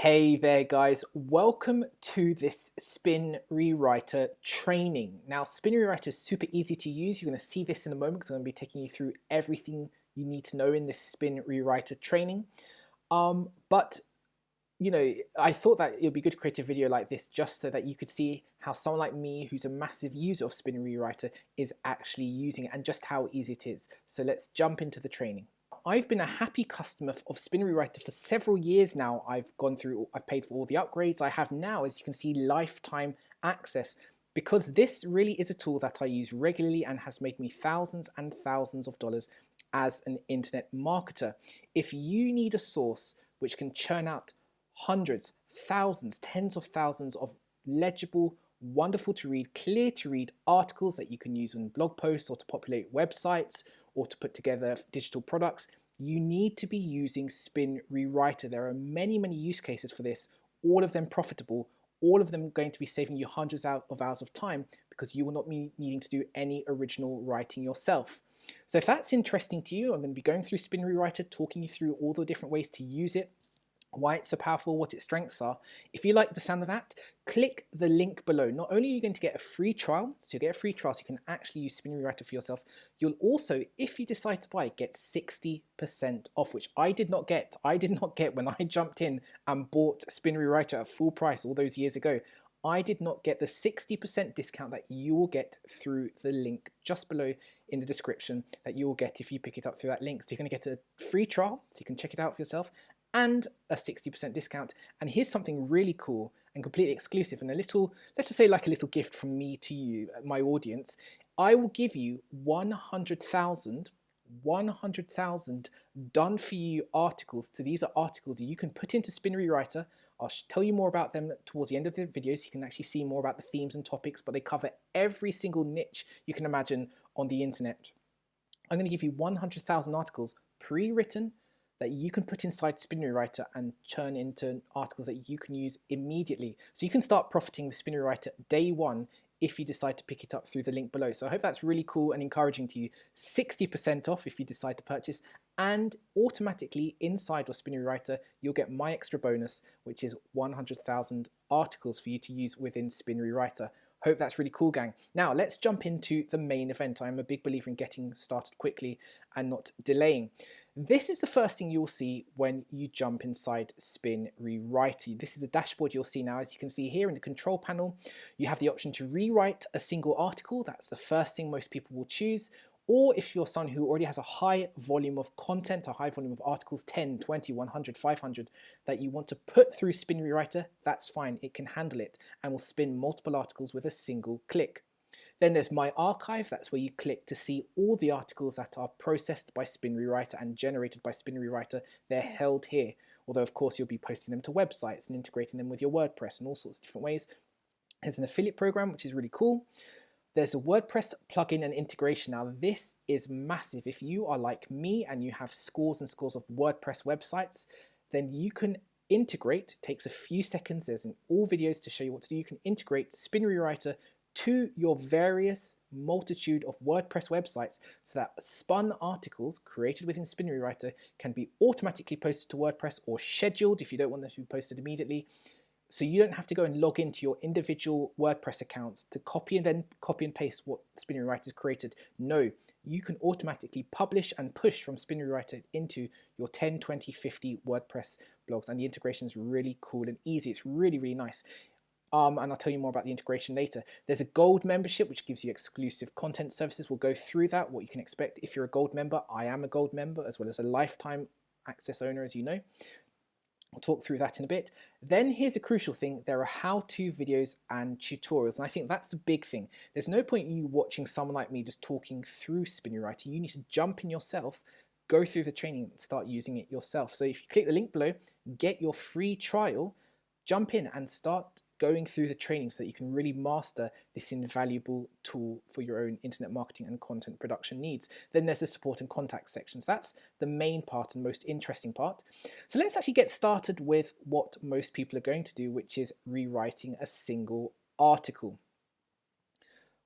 Hey there guys, welcome to this Spin Rewriter training. Now Spin Rewriter is super easy to use. You're going to see this in a moment because I'm going to be taking you through everything you need to know in this Spin Rewriter training. But I thought that it would be good to create a video like this just so that you could see how someone like me who's a massive user of Spin Rewriter is actually using it and just how easy it is. So let's jump into the training. I've been a happy customer of Spin Rewriter for several years now. I've paid for all the upgrades. I have now, as you can see, lifetime access because this really is a tool that I use regularly and has made me thousands and thousands of dollars as an internet marketer. If you need a source which can churn out hundreds, thousands, tens of thousands of legible, wonderful to read, clear to read articles that you can use in blog posts or to populate websites or to put together digital products, you need to be using Spin Rewriter. There are many use cases for this, all of them profitable, all of them going to be saving you hundreds of hours of time because you will not be needing to do any original writing yourself. So if that's interesting to you, I'm going to be going through Spin Rewriter, talking you through all the different ways to use it, why it's so powerful, what its strengths are. If you like the sound of that, click the link below. Not only are you going to get a free trial, so you get a free trial so you can actually use Spin Rewriter for yourself, you'll also, if you decide to buy, get 60% off, which I did not get. I did not get when I jumped in and bought Spin Rewriter at full price all those years ago. I did not get the 60% discount that you will get through the link just below in the description that you will get if you pick it up through that link. So you're going to get a free trial so you can check it out for yourself and a 60% discount. And here's something really cool and completely exclusive and a little, let's just say like a little gift from me to you, my audience. I will give you 100,000 done for you articles. So these are articles that you can put into Spin Rewriter. I'll tell you more about them towards the end of the video so you can actually see more about the themes and topics, but they cover every single niche you can imagine on the internet. I'm going to give you 100,000 articles pre-written that you can put inside Spin Rewriter and churn into articles that you can use immediately. So you can start profiting with Spin Rewriter day one if you decide to pick it up through the link below. So I hope that's really cool and encouraging to you. 60% off if you decide to purchase, and automatically inside your Spin Rewriter, you'll get my extra bonus, which is 100,000 articles for you to use within Spin Rewriter. Hope that's really cool, gang. Now let's jump into the main event. I'm a big believer in getting started quickly and not delaying. This is the first thing you'll see when you jump inside Spin Rewriter. This is the dashboard you'll see now. As you can see here in the control panel, you have the option to rewrite a single article. That's the first thing most people will choose. Or if you're someone who already has a high volume of content, a high volume of articles, 10, 20, 100, 500, that you want to put through Spin Rewriter, that's fine. It can handle it and will spin multiple articles with a single click. Then there's My Archive. That's where you click to see all the articles that are processed by Spin Rewriter and generated by Spin Rewriter. They're held here. Although, of course, you'll be posting them to websites and integrating them with your WordPress and all sorts of different ways. There's an affiliate program, which is really cool. There's a WordPress plugin and integration. Now, this is massive. If you are like me and you have scores and scores of WordPress websites, then you can integrate. It takes a few seconds. There's all videos to show you what to do. You can integrate Spin Rewriter to your various multitude of WordPress websites so that spun articles created within Spin Rewriter can be automatically posted to WordPress or scheduled if you don't want them to be posted immediately. So you don't have to go and log into your individual WordPress accounts to copy and paste what Spin Rewriter has created. No, you can automatically publish and push from Spin Rewriter into your 10, 20, 50 WordPress blogs, and the integration is really cool and easy. It's really nice. And I'll tell you more about the integration later. There's a gold membership, which gives you exclusive content services. We'll go through that, what you can expect if you're a gold member. I am a gold member, as well as a lifetime access owner, as you know. I'll talk through that in a bit. Then here's a crucial thing. There are how-to videos and tutorials, and I think that's the big thing. There's no point in you watching someone like me just talking through Spin Rewriter. You need to jump in yourself, go through the training, and start using it yourself. So if you click the link below, get your free trial, jump in and start going through the training so that you can really master this invaluable tool for your own internet marketing and content production needs. Then there's the support and contact sections. That's the main part and most interesting part. So let's actually get started with what most people are going to do, which is rewriting a single article.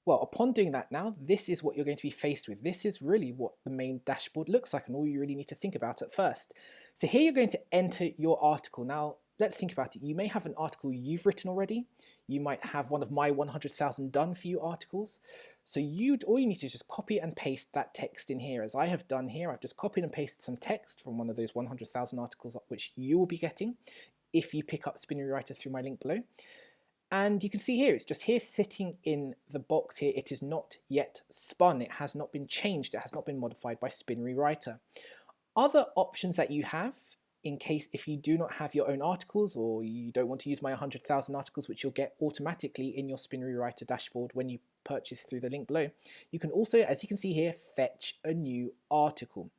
Well, upon doing that now, this is what you're going to be faced with. This is really what the main dashboard looks like and all you really need to think about at first. So here you're going to enter your article. Now, let's think about it. You may have an article you've written already. You might have one of my 100,000 done for you articles. So all you need to do is just copy and paste that text in here, as I have done here. I've just copied and pasted some text from one of those 100,000 articles which you will be getting if you pick up Spin Rewriter through my link below. And you can see here, it's just here sitting in the box here. It is not yet spun. It has not been changed. It has not been modified by Spin Rewriter. Other options that you have, in case if you do not have your own articles, or you don't want to use my 100,000 articles, which you'll get automatically in your Spin Rewriter dashboard when you purchase through the link below, you can also, as you can see here, fetch a new article.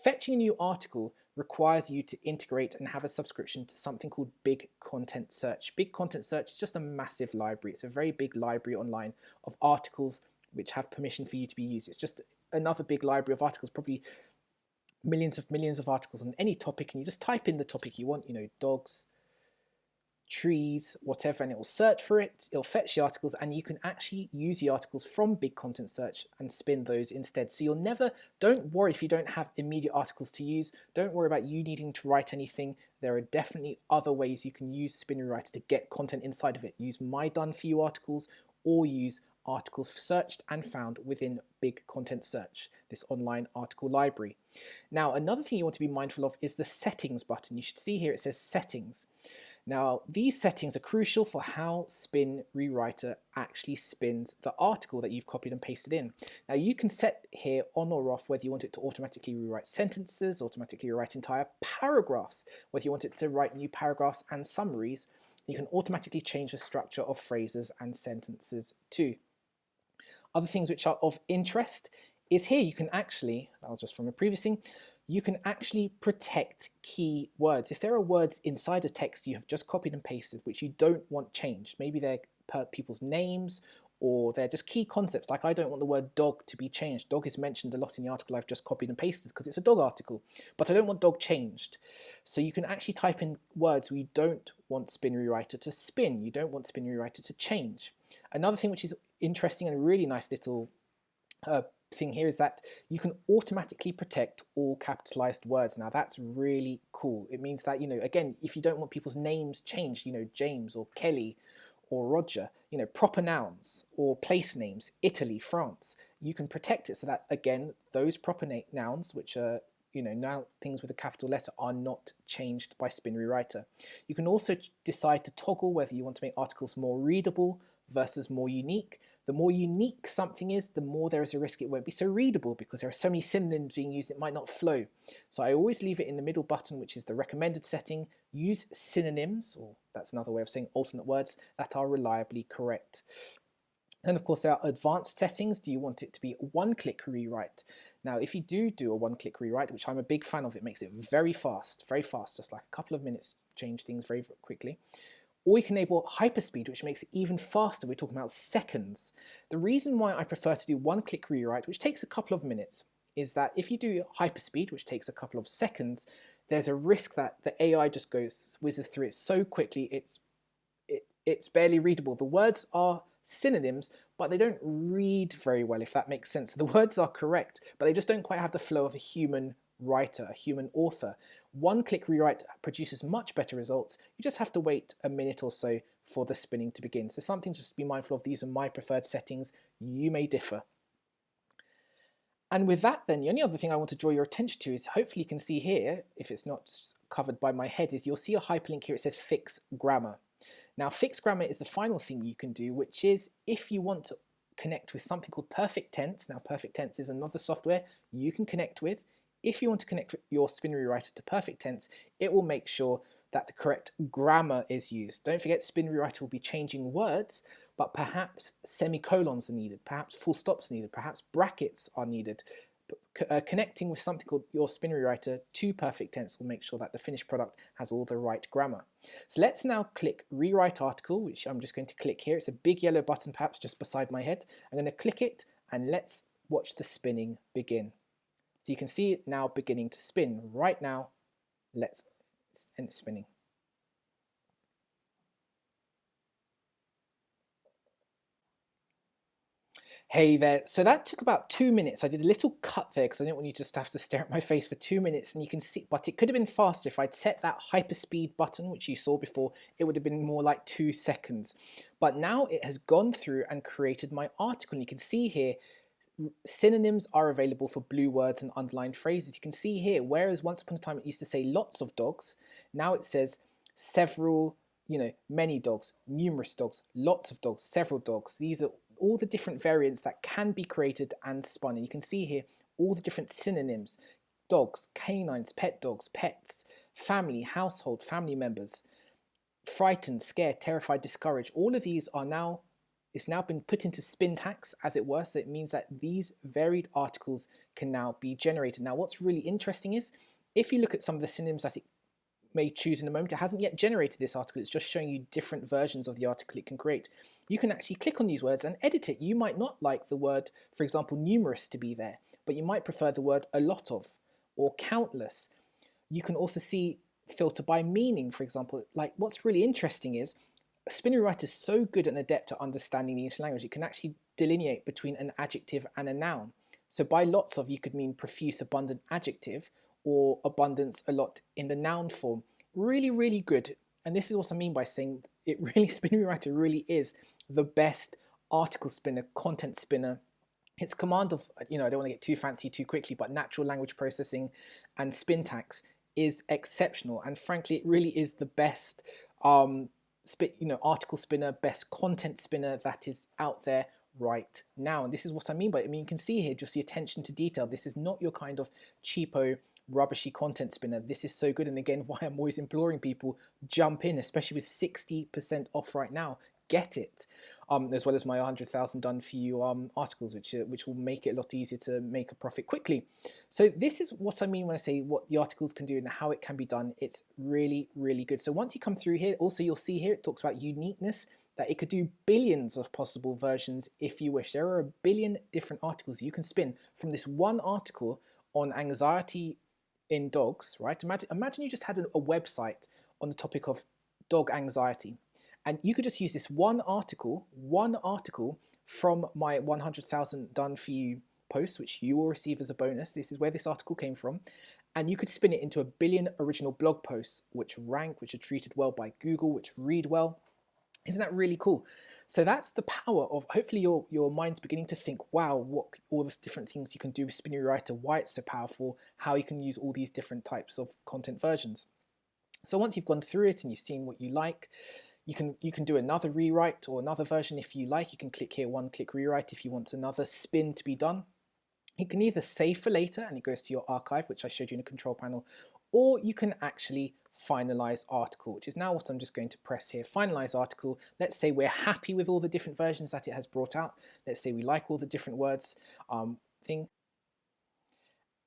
Fetching a new article requires you to integrate and have a subscription to something called Big Content Search. Big Content Search is just a massive library. It's a very big library online of articles which have permission for you to be used. It's just another big library of articles, probably millions of articles on any topic, and you just type in the topic you want, you know, dogs, trees, whatever, and it will search for it, it'll fetch the articles, and you can actually use the articles from Big Content Search and spin those instead. So don't worry if you don't have immediate articles to use, don't worry about you needing to write anything. There are definitely other ways you can use Spin Rewriter to get content inside of it. Use my done for you articles, or use articles searched and found within Big Content Search, this online article library. Now, another thing you want to be mindful of is the settings button. You should see here it says settings. Now, these settings are crucial for how Spin Rewriter actually spins the article that you've copied and pasted in. Now, you can set here on or off whether you want it to automatically rewrite sentences, automatically rewrite entire paragraphs, whether you want it to write new paragraphs and summaries. You can automatically change the structure of phrases and sentences too. Other things which are of interest is here you can actually, that was just from a previous thing, you can actually protect key words. If there are words inside a text you have just copied and pasted which you don't want changed, maybe they're people's names, or they're just key concepts, like I don't want the word dog to be changed. Dog is mentioned a lot in the article I've just copied and pasted because it's a dog article, but I don't want dog changed. So you can actually type in words where you don't want Spin Rewriter to spin, you don't want Spin Rewriter to change. Another thing which is interesting and a really nice little thing here is that you can automatically protect all capitalized words. Now that's really cool. It means that, you know, again, if you don't want people's names changed, you know, James or Kelly or Roger, you know, proper nouns or place names, Italy, France, you can protect it so that, again, those proper nouns, which are, you know, now things with a capital letter, are not changed by Spin Rewriter. You can also decide to toggle whether you want to make articles more readable versus more unique. The more unique something is, the more there is a risk it won't be so readable, because there are so many synonyms being used it might not flow. So I always leave it in the middle button, which is the recommended setting. Use synonyms, or that's another way of saying alternate words, that are reliably correct. And of course there are advanced settings. Do you want it to be one-click rewrite? Now if you do a one-click rewrite, which I'm a big fan of, it makes it very fast, just like a couple of minutes, change things very quickly. Or you can enable hyperspeed, which makes it even faster. We're talking about seconds. The reason why I prefer to do one-click rewrite, which takes a couple of minutes, is that if you do hyperspeed, which takes a couple of seconds, there's a risk that the AI just whizzes through it so quickly it's barely readable. The words are synonyms, but they don't read very well, if that makes sense. The words are correct, but they just don't quite have the flow of a human writer, a human author. One-click rewrite produces much better results. You just have to wait a minute or so for the spinning to begin. So something just to be mindful of. These are my preferred settings. You may differ. And with that then, the only other thing I want to draw your attention to is, hopefully you can see here, if it's not covered by my head, is you'll see a hyperlink here. It says fix grammar. Now fix grammar is the final thing you can do, which is if you want to connect with something called Perfect Tense. Now Perfect Tense is another software you can connect with. If you want to connect your Spin Rewriter to Perfect Tense, it will make sure that the correct grammar is used. Don't forget, Spin Rewriter will be changing words, but perhaps semicolons are needed, perhaps full stops are needed, perhaps brackets are needed. Connecting with something called your Spin Rewriter to Perfect Tense will make sure that the finished product has all the right grammar. So let's now click Rewrite Article, which I'm just going to click here. It's a big yellow button, perhaps just beside my head. I'm going to click it, and let's watch the spinning begin. So you can see it now beginning to spin. Right now, let's end spinning. Hey there. So that took about 2 minutes. I did a little cut there because I didn't want you just to have to stare at my face for 2 minutes. And you can see, but it could have been faster if I'd set that hyperspeed button, which you saw before. It would have been more like 2 seconds. But now it has gone through and created my article. And you can see here, synonyms are available for blue words and underlined phrases. You can see here, whereas once upon a time it used to say lots of dogs, now it says several, many dogs, numerous dogs, lots of dogs, several dogs. These are all the different variants that can be created and spun. And you can see here all the different synonyms: dogs, canines, pet dogs, pets, family, household, family members, frightened, scared, terrified, discouraged. All of these are now, it's now been put into Spintax, as it were. So it means that these varied articles can now be generated. Now what's really interesting is, if you look at some of the synonyms that it may choose in a moment, it hasn't yet generated this article, it's just showing you different versions of the article it can create. You can actually click on these words and edit it. You might not like the word, for example, numerous to be there, but you might prefer the word a lot of or countless. You can also see filter by meaning, for example. Like, what's really interesting is Spinnery Writer is so good and adept at understanding the English language, it can actually delineate between an adjective and a noun. So by lots of, you could mean profuse, abundant adjective, or abundance, a lot in the noun form. Really, really good. And this is what I mean by saying it really, Spinnery Writer really is the best article spinner, content spinner. Its command of, I don't want to get too fancy too quickly, but natural language processing and Spintax is exceptional. And frankly, it really is the best article spinner, best content spinner that is out there right now. And this is what I mean by it. I mean, you can see here just the attention to detail. This is not your kind of cheapo, rubbishy content spinner. This is so good. And again, why I'm always imploring people, jump in, especially with 60% off right now. Get it. As well as my 100,000 done for you articles, which will make it a lot easier to make a profit quickly. So this is what I mean when I say what the articles can do and how it can be done. It's really, really good. So once you come through here, also you'll see here it talks about uniqueness, that it could do billions of possible versions if you wish. There are a billion different articles you can spin from this one article on anxiety in dogs, right? Imagine you just had a website on the topic of dog anxiety. And you could just use this one article from my 100,000 done for you post, which you will receive as a bonus. This is where this article came from. And you could spin it into a billion original blog posts, which rank, which are treated well by Google, which read well. Isn't that really cool? So that's the power of, hopefully your mind's beginning to think, wow, what all the different things you can do with Spinnery Writer, why it's so powerful, how you can use all these different types of content versions. So once you've gone through it and you've seen what you like, you can do another rewrite or another version if you like. You can click here, one-click rewrite if you want another spin to be done. You can either save for later and it goes to your archive, which I showed you in the control panel, or you can actually finalize article, which is now what I'm just going to press here. Finalize article. Let's say we're happy with all the different versions that it has brought out. Let's say we like all the different words thing.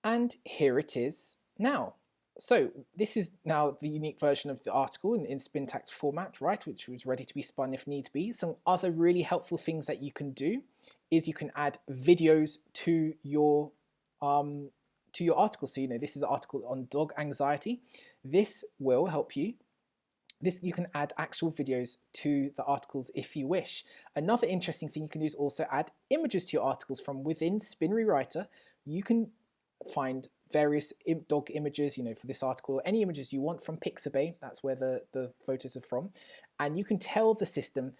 And here it is now. So this is now the unique version of the article in Spintax format, right, which was ready to be spun if needs be. Some other really helpful things that you can do is you can add videos to your article. So this is an article on dog anxiety. This will help you. You can add actual videos to the articles if you wish. Another interesting thing you can do is also add images to your articles from within Spinnery Writer. You can find various dog images, for this article, any images you want from Pixabay, that's where the photos are from, and you can tell the system,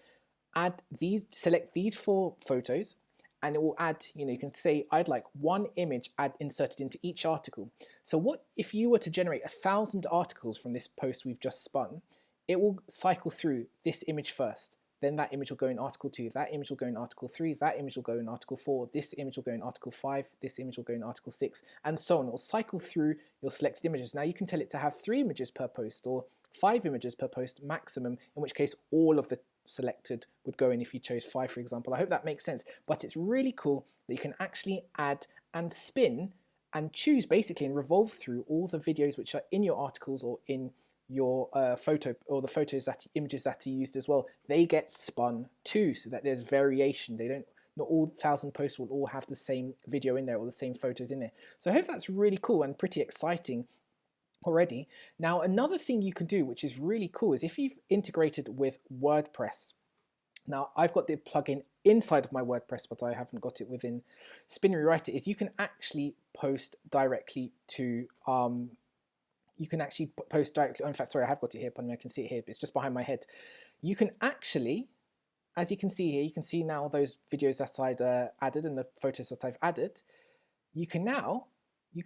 select these 4 photos, and it will add, you can say, I'd like one image inserted into each article. So what if you were to generate 1,000 articles from this post we've just spun, it will cycle through this image first. Then that image will go in article 2, that image will go in article 3, that image will go in article 4, this image will go in article 5, this image will go in article 6, and so on. It will cycle through your selected images. Now you can tell it to have 3 images per post or 5 images per post maximum, in which case all of the selected would go in if you chose 5, for example. I hope that makes sense, but it's really cool that you can actually add and spin and choose basically and revolve through all the videos which are in your articles or in your photo, or the images that are used as well. They get spun too, so that there's variation. Not all 1,000 posts will all have the same video in there or the same photos in there. So I hope that's really cool and pretty exciting already. Now another thing you can do, which is really cool, is if you've integrated with WordPress. Now I've got the plugin inside of my WordPress, but I haven't got it within Spin Rewriter. Is you can actually post directly to you can actually post directly. Oh, in fact, sorry, I have got it here. Pardon me, I can see it here, but it's just behind my head. You can actually, as you can see here, you can see now those videos that I'd added and the photos that I've added. You can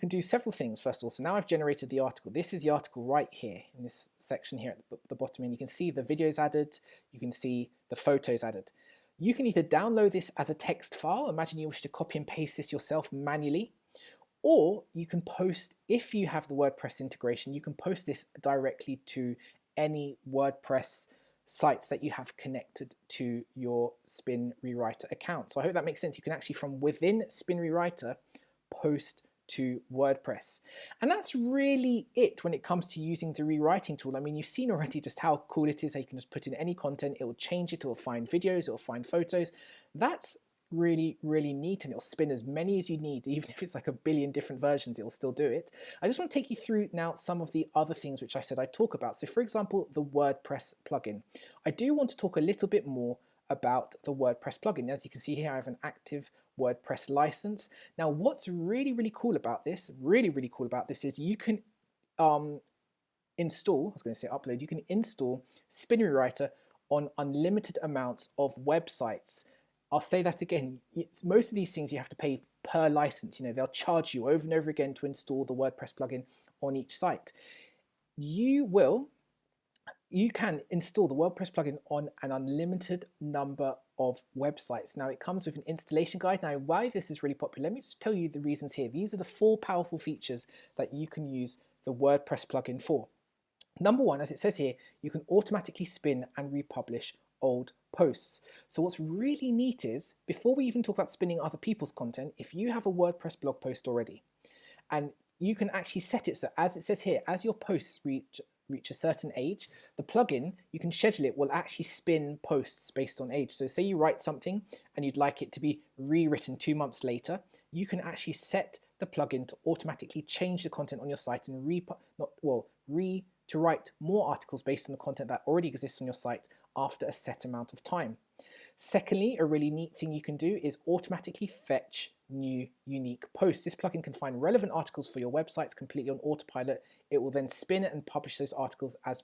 do several things. First of all, so now I've generated the article. This is the article right here in this section here at the bottom, and you can see the videos added, you can see the photos added. You can either download this as a text file, imagine you wish to copy and paste this yourself manually, or you can post, if you have the WordPress integration, you can post this directly to any WordPress sites that you have connected to your Spin Rewriter account. So I hope that makes sense. You can actually, from within Spin Rewriter, post to WordPress. And that's really it when it comes to using the rewriting tool. I mean, you've seen already just how cool it is. How you can just put in any content, it will change it, it will find videos, it will find photos. That's really, really neat, and it'll spin as many as you need. Even if it's like a billion different versions, it will still do it. I just want to take you through now some of the other things which I said I'd talk about. So for example, the WordPress plugin. I do want to talk a little bit more about the WordPress plugin. As you can see here, I have an active WordPress license. Now what's really cool about this, is you can install, I was going to say upload, you can install Spin Rewriter on unlimited amounts of websites. I'll say that again, most of these things you have to pay per license. You know, they'll charge you over and over again to install the WordPress plugin on each site. You can install the WordPress plugin on an unlimited number of websites. Now it comes with an installation guide. Now why this is really popular, let me just tell you the reasons here. These are the 4 powerful features that you can use the WordPress plugin for. Number 1, as it says here, you can automatically spin and republish old posts. So what's really neat is, before we even talk about spinning other people's content, if you have a WordPress blog post already, and you can actually set it so, as it says here, as your posts reach a certain age, the plugin, you can schedule it, will actually spin posts based on age. So say you write something and you'd like it to be rewritten 2 months later, you can actually set the plugin to automatically change the content on your site and to write more articles based on the content that already exists on your site after a set amount of time. Secondly, a really neat thing you can do is automatically fetch new unique posts. This plugin can find relevant articles for your websites completely on autopilot. It will then spin and publish those articles as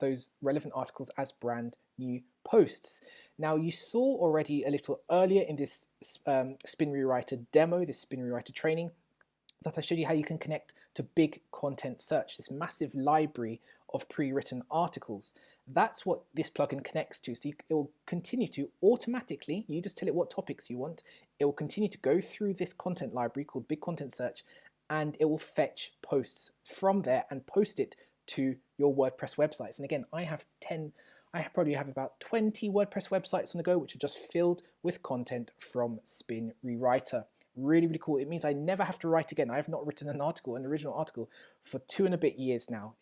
those relevant articles as brand new posts. Now you saw already a little earlier in this Spin Rewriter demo, this Spin Rewriter training, that I showed you how you can connect to Big Content Search, this massive library of pre-written articles. That's what this plugin connects to. So it will continue to automatically, you just tell it what topics you want, it will continue to go through this content library called Big Content Search, and it will fetch posts from there and post it to your WordPress websites. And again, I probably have about 20 WordPress websites on the go, which are just filled with content from Spin Rewriter. Really cool. It means I never have to write again. I have not written an original article, for 2 and a bit years now.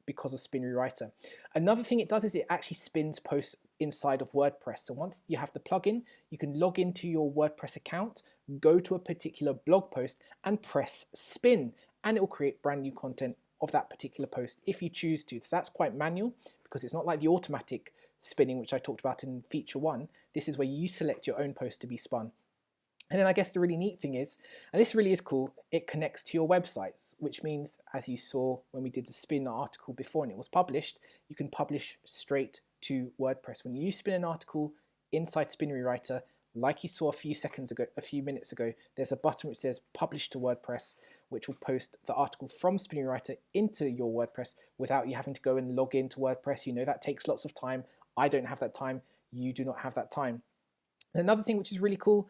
Because of Spin Rewriter. Another thing it does is it actually spins posts inside of WordPress. So once you have the plugin, you can log into your WordPress account, go to a particular blog post and press spin, and it will create brand new content of that particular post if you choose to. So that's quite manual, because it's not like the automatic spinning which I talked about in feature 1. This is where you select your own post to be spun. And then I guess the really neat thing is, and this really is cool, it connects to your websites, which means, as you saw when we did the spin article before and it was published, you can publish straight to WordPress. When you spin an article inside Spin Rewriter, like you saw a few minutes ago, there's a button which says publish to WordPress, which will post the article from Spin Rewriter into your WordPress without you having to go and log into WordPress. You know, that takes lots of time. I don't have that time. You do not have that time. And another thing which is really cool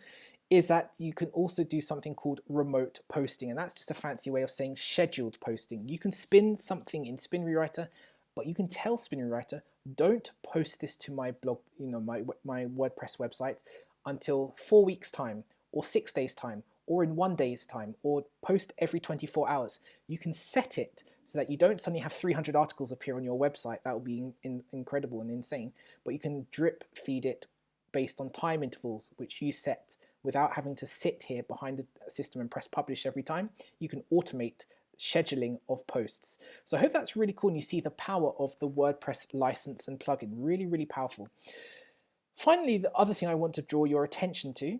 is that you can also do something called remote posting, and that's just a fancy way of saying scheduled posting. You can spin something in Spin Rewriter, but you can tell Spin Rewriter, don't post this to my blog, my WordPress website until 4 weeks time, or 6 days time, or in 1 day's time, or post every 24 hours. You can set it so that you don't suddenly have 300 articles appear on your website. That would be incredible and insane. But you can drip feed it based on time intervals which you set, without having to sit here behind the system and press publish every time. You can automate scheduling of posts. So I hope that's really cool, and you see the power of the WordPress license and plugin. Really powerful. Finally, the other thing I want to draw your attention to,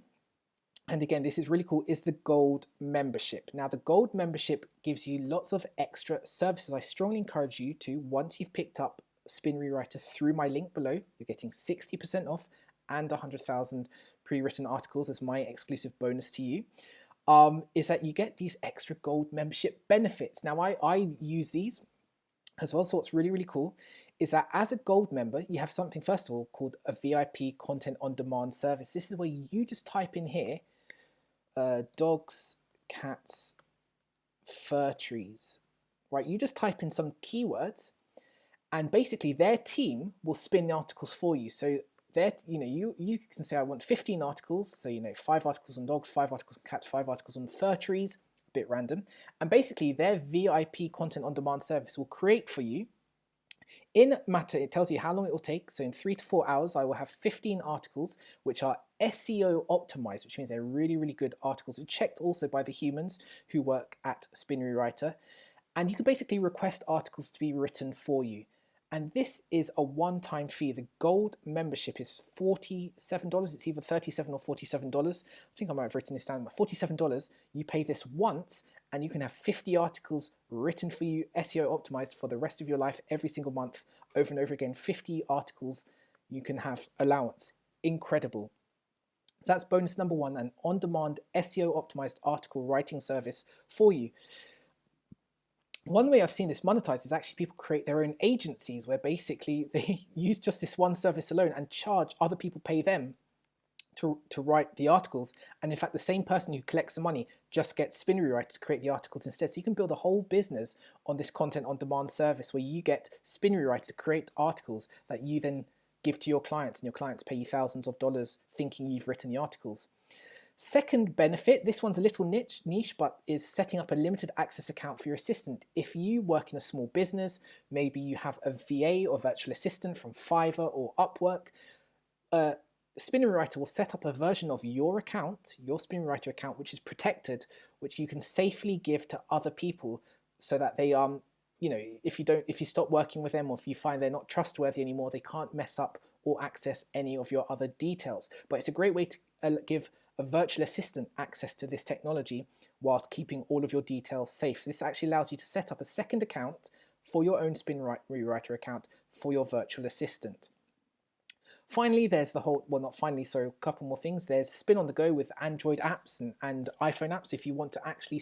and again, this is really cool, is the gold membership. Now, the gold membership gives you lots of extra services. I strongly encourage you to, once you've picked up Spin Rewriter through my link below, you're getting 60% off and 100,000 pre-written articles as my exclusive bonus to you, is that you get these extra gold membership benefits. Now, I use these as well, so what's really, really cool is that as a gold member, you have something, first of all, called a VIP content on demand service. This is where you just type in here, dogs, cats, fir trees, right? You just type in some keywords and basically their team will spin the articles for you. So that, you can say I want 15 articles, so 5 articles on dogs, 5 articles on cats, 5 articles on fir trees, a bit random, and basically their VIP content on demand service will create for you in matter. It tells you how long it will take, so in 3 to 4 hours I will have 15 articles which are SEO optimized, which means they're really, really good articles, checked also by the humans who work at Spin Rewriter, and you can basically request articles to be written for you. And this is a one-time fee. The gold membership is $47. It's either $37 or $47. I think I might have written this down, but $47. You pay this once and you can have 50 articles written for you, SEO optimized for the rest of your life, every single month, over and over again. 50 articles you can have allowance. Incredible. So that's bonus number 1, an on-demand SEO optimized article writing service for you. One way I've seen this monetized is actually people create their own agencies where basically they use just this one service alone and charge other people, pay them to write the articles. And in fact, the same person who collects the money just gets Spin Rewriter to create the articles instead. So you can build a whole business on this content on demand service where you get Spin Rewriter to create articles that you then give to your clients, and your clients pay you thousands of dollars thinking you've written the articles. Second benefit, this one's a little niche, but is setting up a limited access account for your assistant. If you work in a small business, maybe you have a VA or virtual assistant from Fiverr or Upwork, Spin Rewriter will set up a version of your account, your Spin Rewriter account, which is protected, which you can safely give to other people so that they, if you stop working with them or if you find they're not trustworthy anymore, they can't mess up or access any of your other details. But it's a great way to give a virtual assistant access to this technology whilst keeping all of your details safe. So this actually allows you to set up a second account for your own Spin Rewriter account for your virtual assistant. Finally, there's the whole, well, not finally, so a couple more things. There's Spin on the Go with Android apps and iPhone apps. If you want to actually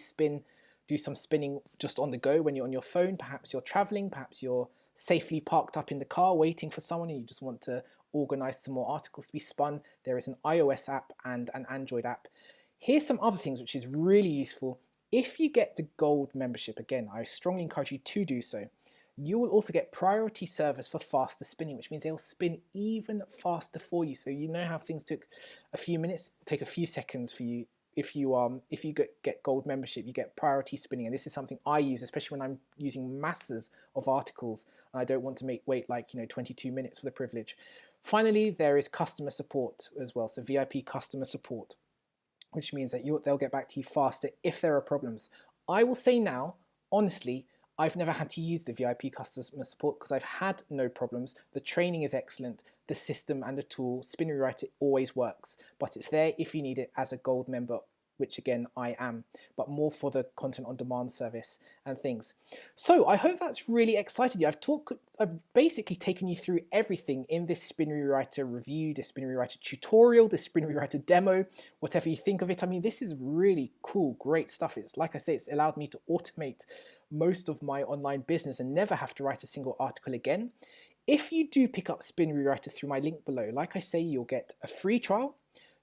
do some spinning just on the go when you're on your phone, perhaps you're traveling, perhaps you're safely parked up in the car waiting for someone and you just want to organize some more articles to be spun, there is an iOS app and an Android app. Here's some other things which is really useful. If you get the gold membership, again, I strongly encourage you to do so. You will also get priority service for faster spinning, which means they'll spin even faster for you. So you know how things took a few minutes, take a few seconds for you. If you get gold membership, you get priority spinning, and this is something I use, especially when I'm using masses of articles and I don't want to wait like 22 minutes for the privilege. Finally, there is customer support as well, so VIP customer support, which means that they'll get back to you faster if there are problems. I will say now, honestly, I've never had to use the VIP customer support because I've had no problems. The training is excellent. The system and the tool, Spin Rewriter, always works, but it's there if you need it as a gold member, which again, I am, but more for the content on demand service and things. So I hope that's really excited you. I've basically taken you through everything in this Spin Rewriter review, this Spin Rewriter tutorial, this Spin Rewriter demo, whatever you think of it. I mean, this is really cool, great stuff. It's like I say, it's allowed me to automate most of my online business and never have to write a single article again. If you do pick up Spin Rewriter through my link below, like I say, you'll get a free trial.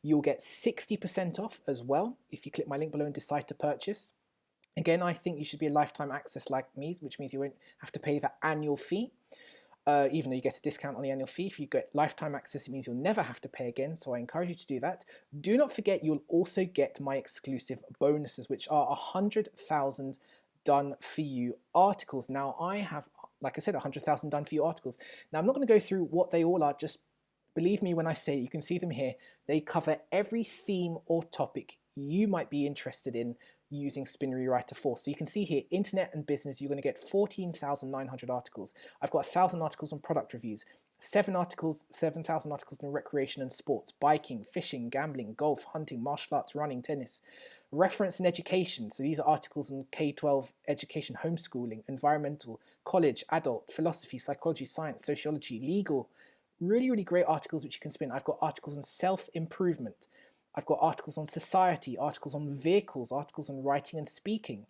You'll get 60% off as well if you click my link below and decide to purchase. Again, I think you should be a lifetime access like me, which means you won't have to pay that annual fee, even though you get a discount on the annual fee. If you get lifetime access, it means you'll never have to pay again, so I encourage you to do that. Do not forget, you'll also get my exclusive bonuses, which are 100,000 done for you articles. Now, I have, like I said, 100,000 done for you articles. Now, I'm not going to go through what they all are, just believe me when I say, you can see them here. They cover every theme or topic you might be interested in. using Spin Rewriter for. So you can see here, internet and business, you're going to get 14,900 articles. I've got 1,000 articles on product reviews, 7,000 articles on recreation and sports, biking, fishing, gambling, golf, hunting, martial arts, running, tennis. Reference and education, so these are articles on K-12 education, homeschooling, environmental, college, adult, philosophy, psychology, science, sociology, legal. Really, really great articles which you can spin. I've got articles on self-improvement. I've got articles on society, articles on vehicles, articles on writing and speaking,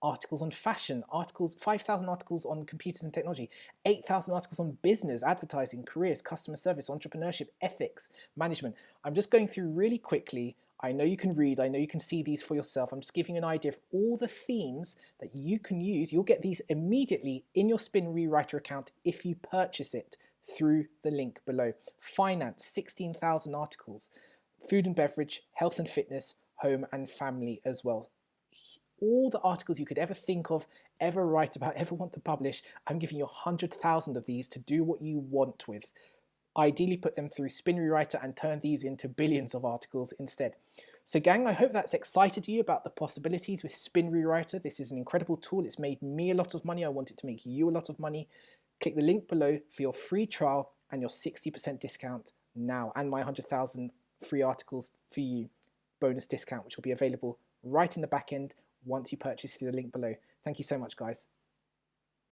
articles on fashion, 5,000 articles on computers and technology, 8,000 articles on business, advertising, careers, customer service, entrepreneurship, ethics, management. I'm just going through really quickly. I know you can read, I know you can see these for yourself. I'm just giving you an idea of all the themes that you can use. You'll get these immediately in your Spin Rewriter account if you purchase it through the link below. Finance, 16,000 articles. Food and beverage, health and fitness, home and family as well. All the articles you could ever think of, ever write about, ever want to publish, I'm giving you 100,000 of these to do what you want with. Ideally put them through Spin Rewriter and turn these into billions of articles instead. So gang, I hope that's excited you about the possibilities with Spin Rewriter. This is an incredible tool. It's made me a lot of money. I want it to make you a lot of money. Click the link below for your free trial and your 60% discount now, and my 100,000 free articles for you bonus discount, which will be available right in the back end once you purchase through the link below. Thank you so much, guys.